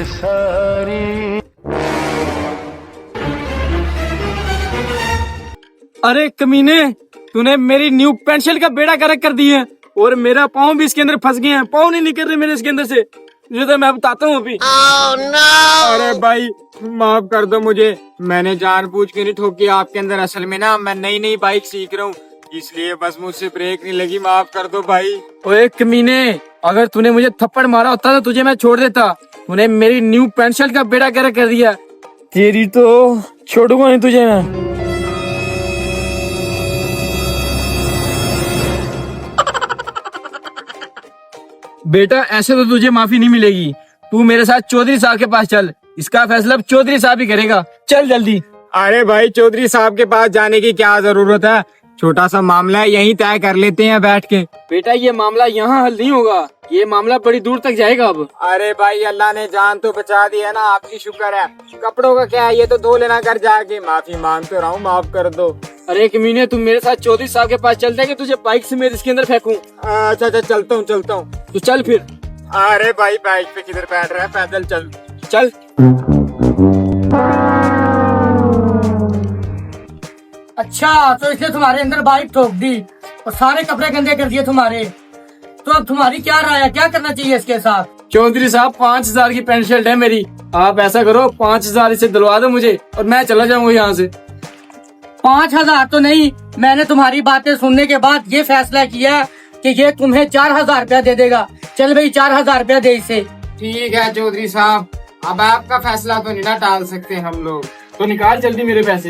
सारी। अरे कमीने, तूने मेरी न्यू पेंट शर्ट का बेड़ा गर्क कर दिया है और मेरा पाँव भी इसके अंदर फंस गया है। पाँव नहीं निकल रहे मेरे इसके अंदर से, जो तो मैं बताता हूँ अभी। अरे भाई माफ कर दो मुझे, मैंने जानबूझ के नहीं ठोकी आपके अंदर। असल में ना मैं नई नई बाइक सीख रहा हूँ, इसलिए बस मुझसे ब्रेक नहीं लगी। माफ कर दो भाई। ओए कमीने, अगर तूने मुझे थप्पड़ मारा होता तो तुझे मैं छोड़ देता। तूने मेरी न्यू पेंट शर्ट का बेड़ा गर्क कर दिया, तेरी तो छोड़ूंगा नहीं तुझे मैं। बेटा ऐसे तो तुझे माफी नहीं मिलेगी। तू मेरे साथ चौधरी साहब के पास चल, इसका फैसला अब चौधरी साहब ही करेगा। चल जल्दी। अरे भाई चौधरी साहब के पास जाने की क्या जरूरत है, छोटा सा मामला है, यहीं तय कर लेते हैं बैठ के। बेटा ये मामला यहाँ हल नहीं होगा, ये मामला बड़ी दूर तक जाएगा अब। अरे भाई अल्लाह ने जान तो बचा दी है ना, आपकी शुक्र है। कपड़ों का क्या है, ये तो धो लेना घर जाके। माफी मांग तो रहा हूँ, माफ कर दो। अरे कमीने, तुम मेरे साथ चौधरी साहब के पास चलते हैं कि तुझे बाइक से मैं इसके अंदर फेंकूं? अच्छा अच्छा चलता हूँ चलता हूँ। तो चल फिर। अरे भाई बाइक पे किधर बैठ रहा है, पैदल चल। चल। अच्छा तो इसने तुम्हारे अंदर बाइक ठोक दी और सारे कपड़े गंदे कर दिए तुम्हारे। तो अब तुम्हारी क्या राय है, क्या करना चाहिए इसके साथ? चौधरी साहब 5000 की पेंट शर्ट है मेरी, आप ऐसा करो 5000 इसे दिलवा दो मुझे और मैं चला जाऊंगा यहाँ से। 5000 तो नहीं, मैंने तुम्हारी बातें सुनने के बाद ये फैसला किया कि ये तुम्हें 4000 रुपया दे देगा। चल भाई 4000 रुपया दे इसे। ठीक है चौधरी साहब, अब आपका फैसला तो नहीं ना टाल सकते हम लोग। तो निकाल जल्दी मेरे पैसे।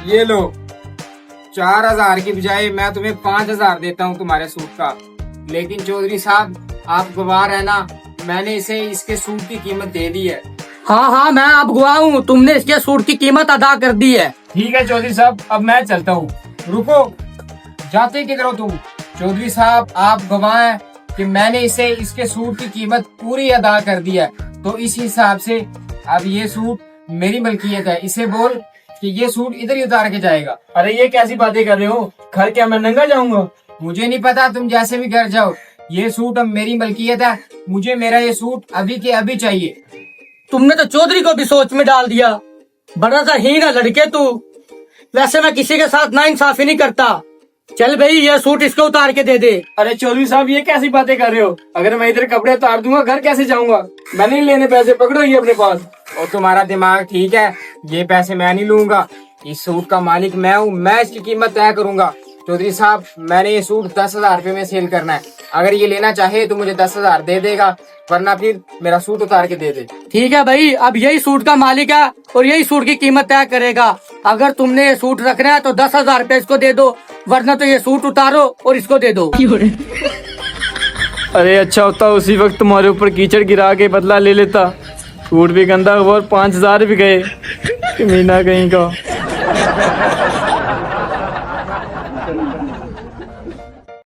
ये लो, 4000 की बजाय मैं तुम्हें 5000 देता हूँ तुम्हारे सूट का। लेकिन चौधरी साहब आप गवाह है ना, मैंने इसे इसके सूट की कीमत दे दी है। हाँ हाँ मैं अब गवाह हूँ, तुमने इसके सूट की कीमत अदा कर दी है। ठीक है चौधरी साहब, अब मैं चलता हूँ। रुको, जाते किधर हो तुम? चौधरी साहब आप गवाह हैं कि मैंने इसे इसके सूट की कीमत पूरी अदा कर दी है, तो इस हिसाब से अब ये सूट मेरी मलकियत है। इसे बोल कि ये सूट इधर ही उतार के जाएगा। अरे ये कैसी बातें कर रहे हो, घर क्या मैं नंगा जाऊंगा? मुझे नहीं पता, तुम जैसे भी घर जाओ, ये सूट अब मेरी मलकियत है। मुझे मेरा ये सूट अभी के अभी चाहिए। तुमने तो चौधरी को भी सोच में डाल दिया, बड़ा सा हीरा लड़के तू। वैसे मैं किसी के साथ ना इंसाफी नहीं करता। चल भाई ये सूट इसको उतार के दे दे। अरे चौधरी साहब ये कैसी बातें कर रहे हो, अगर मैं इधर कपड़े उतार दूंगा घर कैसे जाऊंगा? मैं नहीं लेने पैसे, पकड़ो ये अपने पास। और तुम्हारा दिमाग ठीक है, ये पैसे मैं नहीं लूंगा। इस सूट का मालिक मैं हूँ, मैं इसकी कीमत तय करूंगा। चौधरी साहब मैंने ये सूट 10,000 रुपए में सेल करना है। अगर ये लेना चाहे तो मुझे 10,000 दे देगा, वरना फिर मेरा सूट उतार के दे दे। ठीक है भाई, अब यही सूट का मालिक है और यही सूट की कीमत तय करेगा। अगर तुमने ये सूट रखना है तो 10,000 रुपए इसको दे दो, वरना तो ये सूट उतारो और इसको दे दो। अरे अच्छा होता उसी वक्त तुम्हारे ऊपर कीचड़ गिरा के बदला ले लेता। सूट भी गंदा हुआ और 5000 भी गए। कमीना कहीं का।